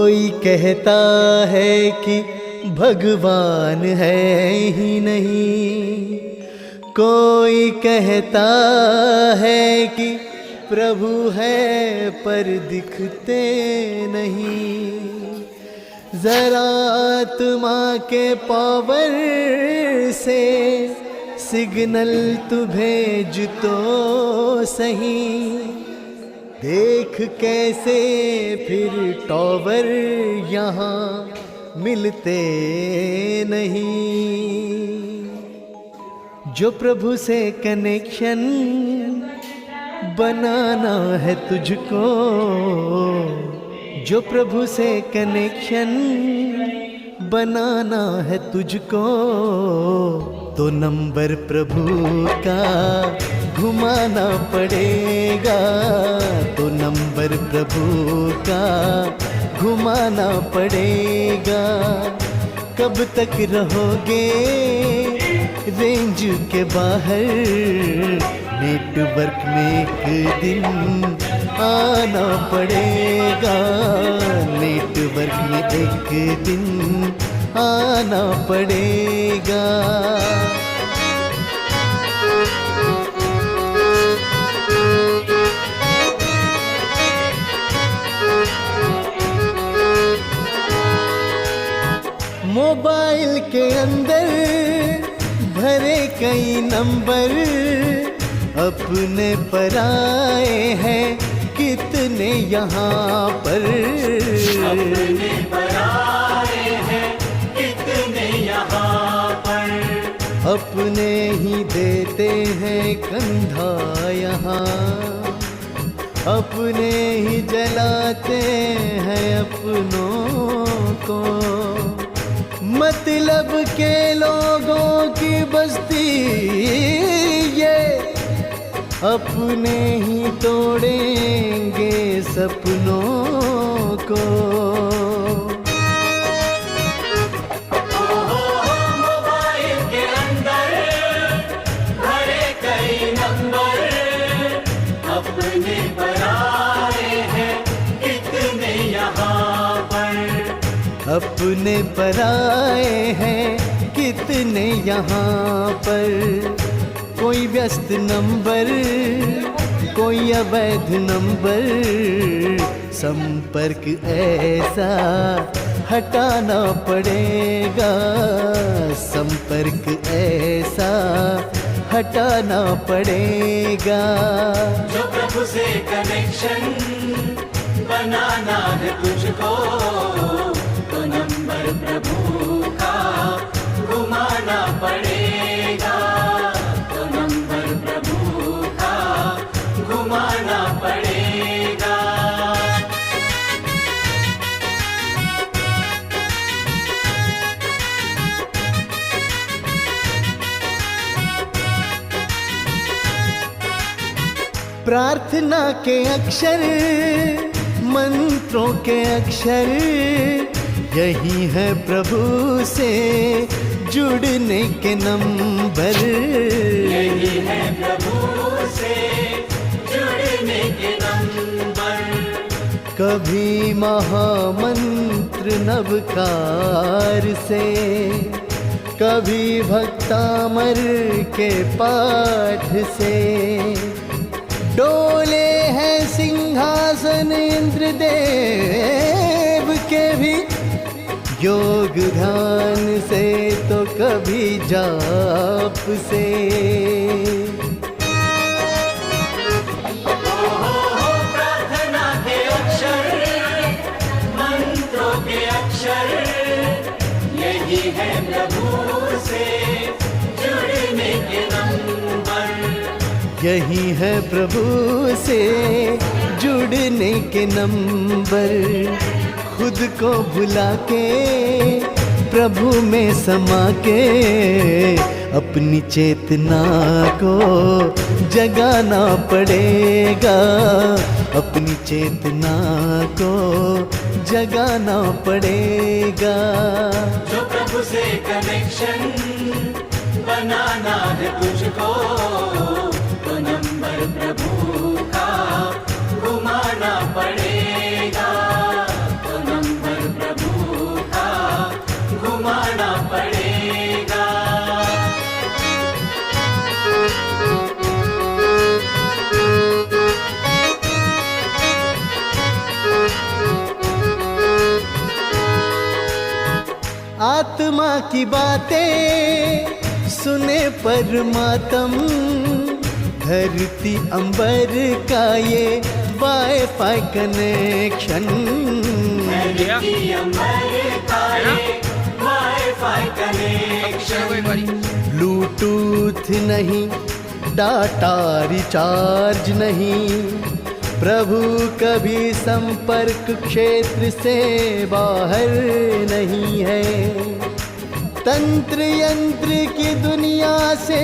कोई कहता है कि भगवान है ही नहीं, कोई कहता है कि प्रभु है पर दिखते नहीं। जरा आत्मा के पावर से सिग्नल तू भेज तो सही, देख कैसे फिर टॉवर यहाँ मिलते नहीं। जो प्रभु से कनेक्शन बनाना है तुझको, जो प्रभु से कनेक्शन बनाना है तुझको, तो नंबर प्रभु का घुमाना पड़ेगा, तो नंबर प्रभु का घुमाना पड़ेगा। कब तक रहोगे रेंज के बाहर, नेटवर्क में एक दिन आना पड़ेगा, नेटवर्क में एक दिन आना पड़ेगा। मोबाइल के अंदर भरे कई नंबर, अपने पराए हैं कितने यहाँ पर, अपने पराए हैं कितने यहाँ पर, अपने ही देते हैं कंधा यहाँ, अपने ही जलाते हैं अपनों को। मतलब के लोगों की बस्ती ये, अपने ही तोड़ेंगे सपनों को। मोबाइल के अंदर भरे कई नंबर, अपने पराए हैं कितने यहाँ पर, अपने पराए हैं कितने यहाँ पर। कोई व्यस्त नंबर, कोई अवैध नंबर, संपर्क ऐसा हटाना पड़ेगा, संपर्क ऐसा हटाना पड़ेगा। जो प्रभु से कनेक्शन बनाना है तुझको, तो नंबर प्रभु का घुमाना पड़ेगा, तो नंबर प्रभु का घुमाना पड़ेगा। प्रार्थना के अक्षर, मंत्रों के अक्षर, यही है प्रभु से जुड़ने के नंबर, यही है प्रभु से जुड़ने के नंबर। कभी महामंत्र नवकार से, कभी भक्तामर के पाठ से, डोले हैं सिंहासन इंद्रदेव के भी योग ध्यान से, तो कभी जाप से। प्रार्थना के अक्षर, मंत्रों के अक्षर, यही है प्रभु से जुड़ने के नंबर, यही है प्रभु से जुड़ने के नंबर। खुद को भुला के प्रभु में समा के, अपनी चेतना को जगाना पड़ेगा, अपनी चेतना को जगाना पड़ेगा। जो प्रभु से कनेक्शन बनाना है तुझको, तो नंबर प्रभु का घुमाना पड़ेगा, तो नंबर की बातें सुने परमात्म, धरती अंबर का ये वाईफाई कनेक्शन। धरती अंबर का ये वाईफाई कनेक्शन। ब्लूटूथ नहीं, डाटा रिचार्ज नहीं, प्रभु कभी संपर्क क्षेत्र से बाहर नहीं है। तंत्र यंत्र की दुनिया से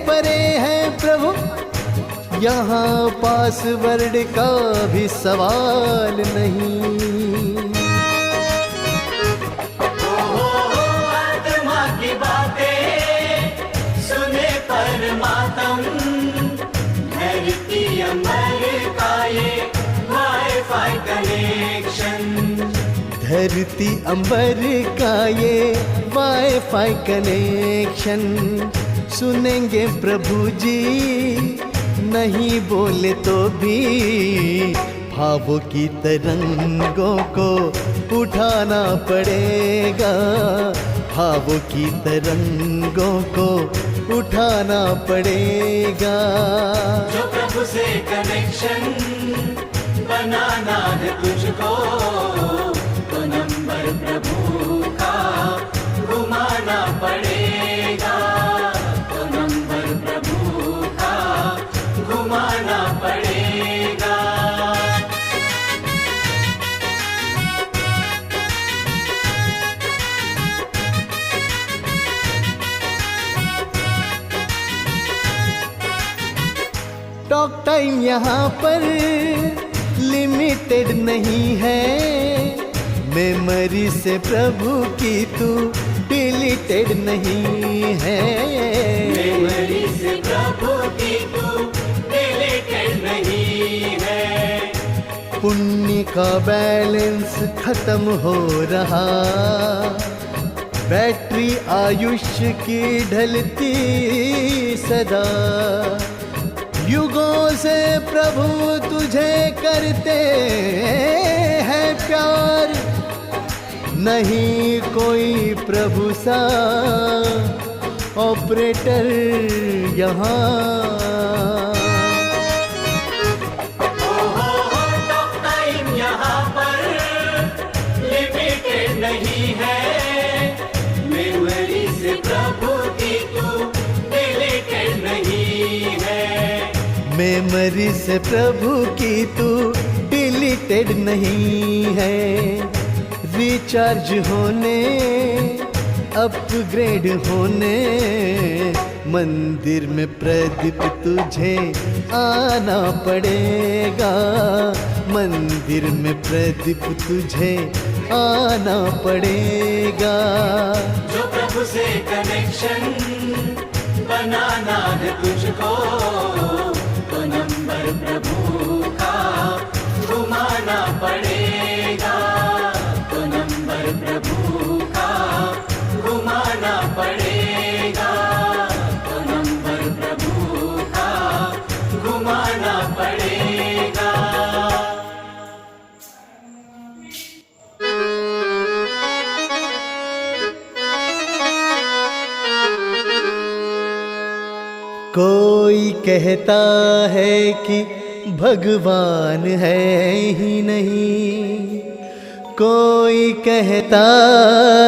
परे है प्रभु, यहाँ पासवर्ड का भी सवाल नहीं। आत्मा की बातें सुने परमात्म, धरती अंबर का ये वाईफाई कनेक्शन। धरती अंबर का ये वाईफाई कनेक्शन। सुनेंगे प्रभु जी, नहीं बोले तो भी भावों की तरंगों को उठाना पड़ेगा, भावों की तरंगों को उठाना पड़ेगा। जो प्रभु से कनेक्शन बनाना है तुझको, तो नंबर प्रभु का घुमाना पड़ेगा, तो नंबर प्रभु का घुमाना पड़ेगा। टॉक टाइम यहाँ पर लिमिटेड नहीं है, मेमोरी से प्रभु की तू डिलीटेड नहीं है। मेमोरी से प्रभु की तू डिलीटेड नहीं है। पुण्य का बैलेंस खत्म हो रहा, बैटरी आयुष्य की ढलती सदा। युगों से प्रभु तुझे करते हैं प्यार, नहीं कोई प्रभु सा ऑपरेटर यहाँ। टॉक टाइम यहाँ पर लिमिटेड नहीं है, मेमोरी से प्रभु की तू डिलीटेड नहीं है। मेमोरी से प्रभु की तू डिलीटेड नहीं है। रिचार्ज होने, अपग्रेड होने, मंदिर में प्रदीप तुझे आना पड़ेगा, मंदिर में प्रदीप तुझे आना पड़ेगा। जो प्रभु से कनेक्शन बनाना है तुझको, तो नंबर प्रभु का घुमाना पड़ेगा, तो नंबर प्रभु का घुमाना पड़ेगा, तो नंबर प्रभु का घुमाना पड़ेगा। कोई कहता है कि भगवान है ही नहीं, कोई कहता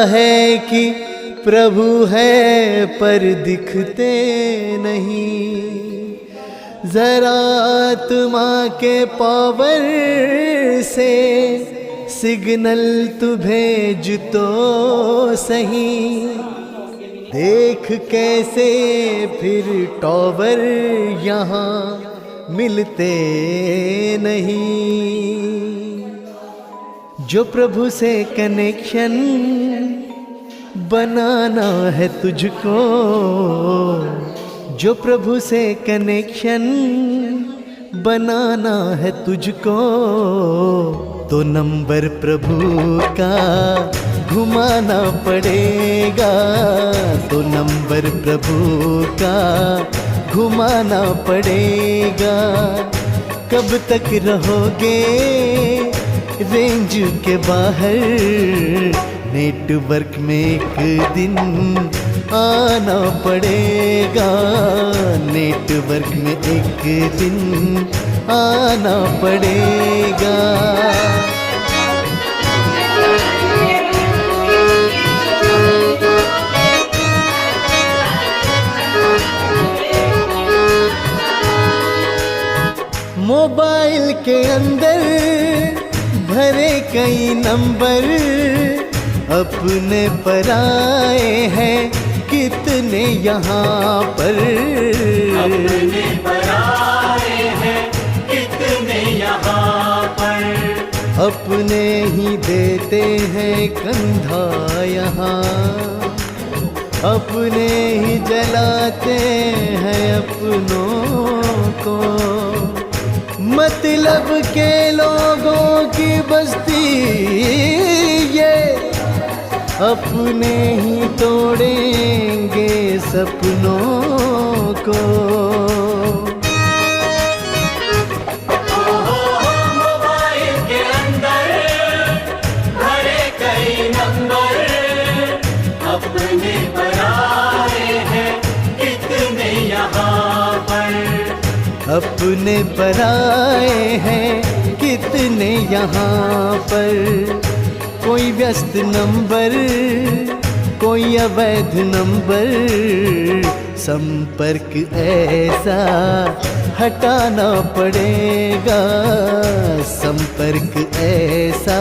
है कि प्रभु है पर दिखते नहीं। जरा आत्मा के पावर से सिग्नल तू भेज तो सही, देख कैसे फिर टॉवर यहाँ मिलते नहीं। जो प्रभु से कनेक्शन बनाना है तुझको, जो प्रभु से कनेक्शन बनाना है तुझको, तो नंबर प्रभु का घुमाना पड़ेगा, तो नंबर प्रभु का घुमाना पड़ेगा। कब तक रहोगे रेंज के बाहर, नेटवर्क में एक दिन आना पड़ेगा, नेटवर्क में एक दिन आना पड़ेगा। मोबाइल के अंदर भरे कई नंबर, अपने पराए हैं कितने यहाँ पर, अपने पराए हैं कितने यहाँ पर, अपने ही देते हैं कंधा यहाँ, अपने ही जलाते हैं अपनों को। मतलब के लोगों की बस्ती ये अपने ही तोड़ेंगे सपनों को। मोबाइल के अंदर भरे कई नंबर, अपने पराए हैं कितने यहाँ पर, अपने पराए हैं कितने यहाँ पर। कोई व्यस्त नंबर, कोई अवैध नंबर, संपर्क ऐसा हटाना पड़ेगा, संपर्क ऐसा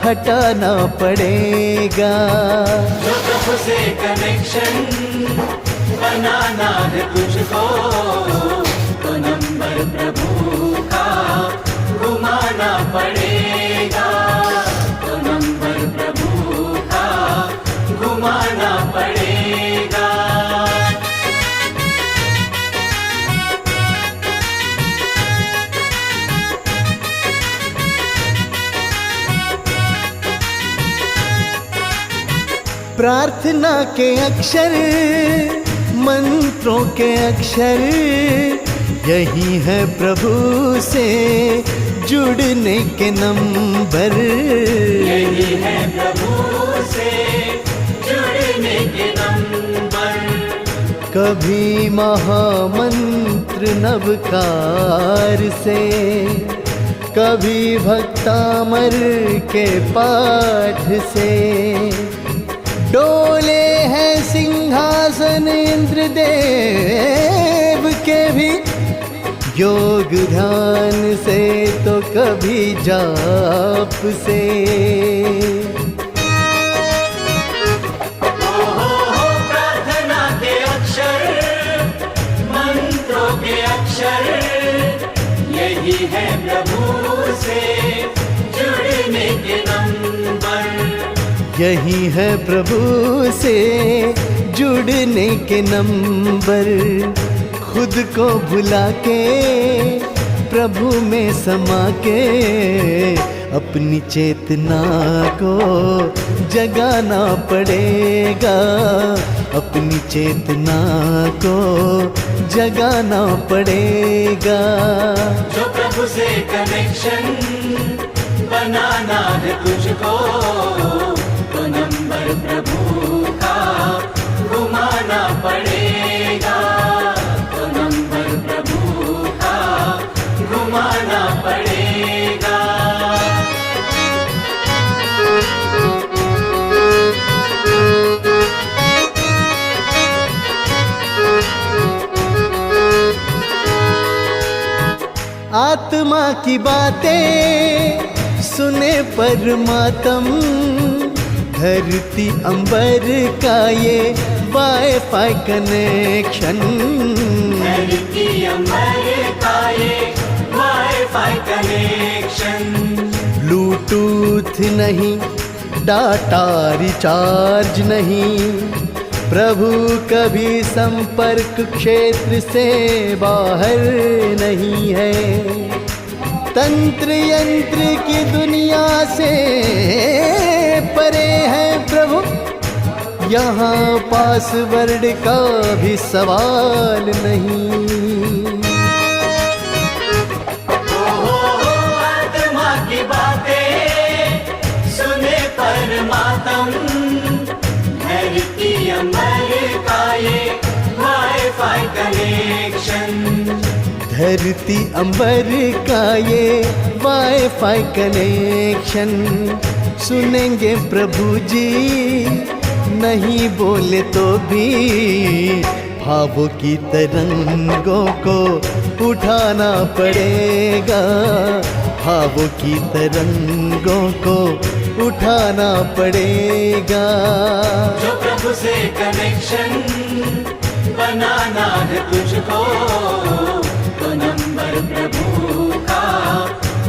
हटाना पड़ेगा। जो प्रभु से कनेक्शन बनाना है तुझको, तो नंबर प्रभु का घुमाना पड़ेगा, तो नंबर प्रभु का घुमाना पड़ेगा। प्रार्थना के अक्षर, मंत्रों के अक्षर, यही है प्रभु से जुड़ने के नंबर, यही है प्रभु से जुड़ने के नंबर। कभी महामंत्र नवकार से, कभी भक्तामर के पाठ से, डोले हैं सिंहासन इंद्रदेव के भी योग ध्यान से, तो कभी जाप से। प्रार्थना के अक्षर, मंत्रों के अक्षर, यही है प्रभु से जुड़ने के नंबर, यही है प्रभु से जुड़ने के नंबर। खुद को भुला के प्रभु में समा के, अपनी चेतना को जगाना पड़ेगा, अपनी चेतना को जगाना पड़ेगा। जो प्रभु से कनेक्शन बनाना है तुझको, तो नंबर प्रभु का घुमाना पड़ेगा, तो नंबर प्रभु का घुमाना पड़ेगा। आत्मा की बातें सुने परमात्म, धरती अंबर का ये वाईफाई कनेक्शन, धरती अंबर का ये वाईफाई कनेक्शन। ब्लूटूथ नहीं, डाटा रिचार्ज नहीं, प्रभु कभी संपर्क क्षेत्र से बाहर नहीं है। तंत्र यंत्र की दुनिया से परे है प्रभु, यहाँ पासवर्ड का भी सवाल नहीं। आत्मा की बातें सुने परमात्मा, धरती अंबर का ये वाईफाई कनेक्शन सुनेंगे प्रभु जी, नहीं बोले तो भी भावों की तरंगों को उठाना पड़ेगा, भावों की तरंगों को उठाना पड़ेगा। जो प्रभु से कनेक्शन बनाना है तुझको, तो नंबर प्रभु का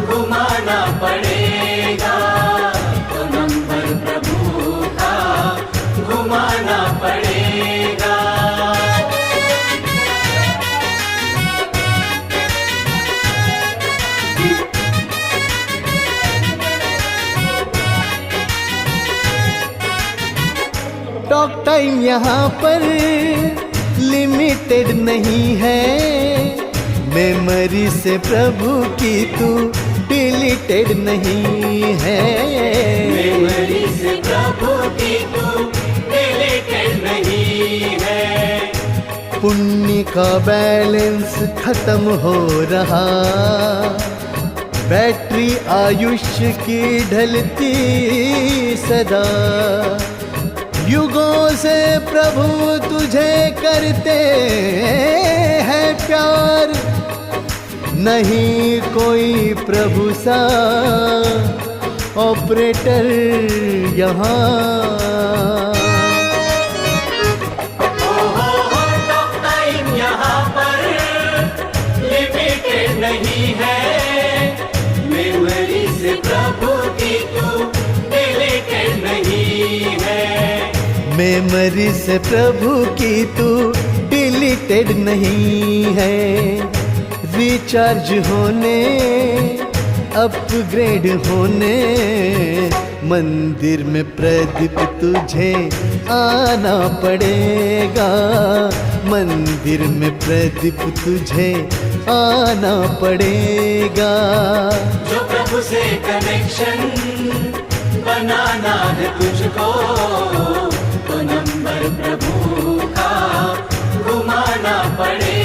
घुमाना पड़ेगा, तो नंबर प्रभु का घुमाना पड़ेगा। टॉक टाइम यहाँ पर लिमिटेड नहीं है, मेमोरी से प्रभु की तू डिलीटेड नहीं है, मेमोरी से प्रभु की तू डिलीटेड नहीं है। पुण्य का बैलेंस खत्म हो रहा, बैटरी आयुष्य की ढलती सदा, युगों से प्रभु तुझे करते हैं प्यार, नहीं कोई प्रभु सा ऑपरेटर यहाँ। टॉक टाइम यहाँ पर लिमिटेड नहीं है, मेमोरी से प्रभु की तू डिलीटेड नहीं है, मेमोरी से प्रभु की तू डिलीटेड नहीं है। रिचार्ज होने अपग्रेड होने मंदिर में प्रदीप तुझे आना पड़ेगा, मंदिर में प्रदीप तुझे आना पड़ेगा। जो प्रभु से कनेक्शन बनाना है तुझको, तो नंबर प्रभु का घुमाना पड़ेगा।